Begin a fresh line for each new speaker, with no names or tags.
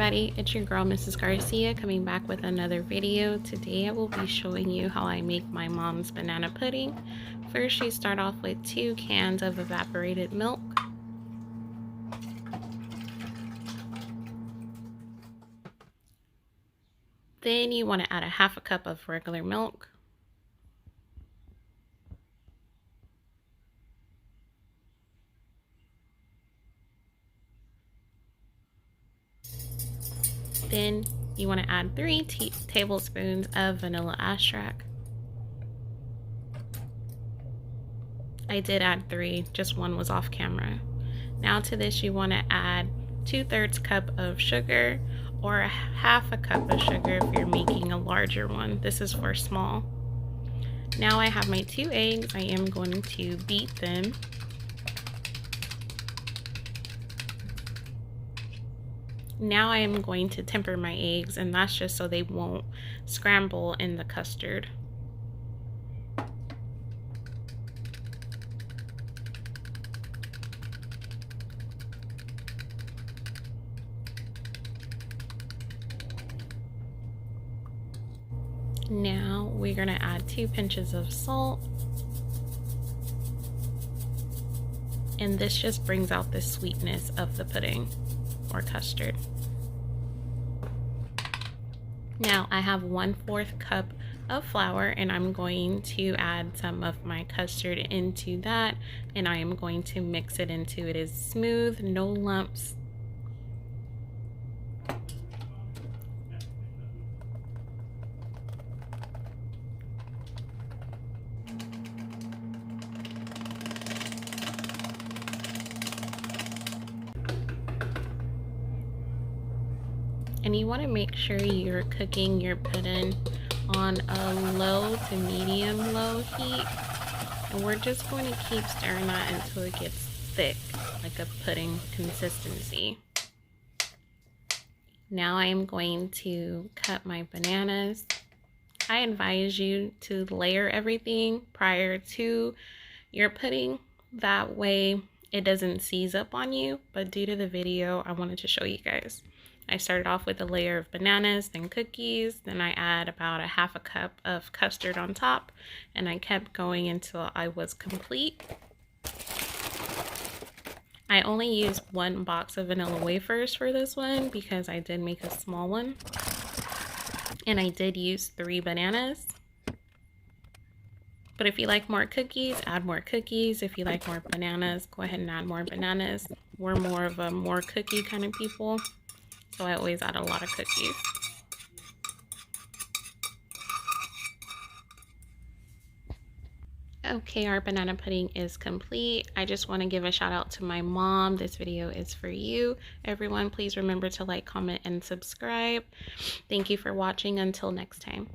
everybody, it's your girl Mrs Garcia coming back with another video. Today I will be showing you how I make my mom's banana pudding. First, you start off with 2 cans of evaporated milk. Then you want to add a 1/2 cup of regular milk. Then you want to add 3 tablespoons of vanilla extract. I did add 3, just 1 was off camera. Now to this you want to add 2/3 cup of sugar, or a 1/2 cup of sugar if you're making a larger one. This is for small. Now I have my 2 eggs. I am going to beat them. Now I am going to temper my eggs, and that's just so they won't scramble in the custard. Now we're going to add 2 pinches of salt, and this just brings out the sweetness of the pudding or custard. Now I have 1/4 cup of flour, and I'm going to add some of my custard into that, and I am going to mix it until it is smooth, no lumps. And you want to make sure you're cooking your pudding on a low to medium low heat. And we're just going to keep stirring that until it gets thick, like a pudding consistency. Now I am going to cut my bananas. I advise you to layer everything prior to your pudding. That way it doesn't seize up on you. But due to the video, I wanted to show you guys. I started off with a layer of bananas, then cookies, then I add about a 1/2 cup of custard on top, and I kept going until I was complete. I only used 1 box of vanilla wafers for this one because I did make a small one, and I did use 3 bananas. But if you like more cookies, add more cookies. If you like more bananas, go ahead and add more bananas. We're more of a cookie kind of people, so I always add a lot of cookies. Okay, our banana pudding is complete. I just want to give a shout out to my mom. This video is for you. Everyone, please remember to like, comment, and subscribe. Thank you for watching. Until next time.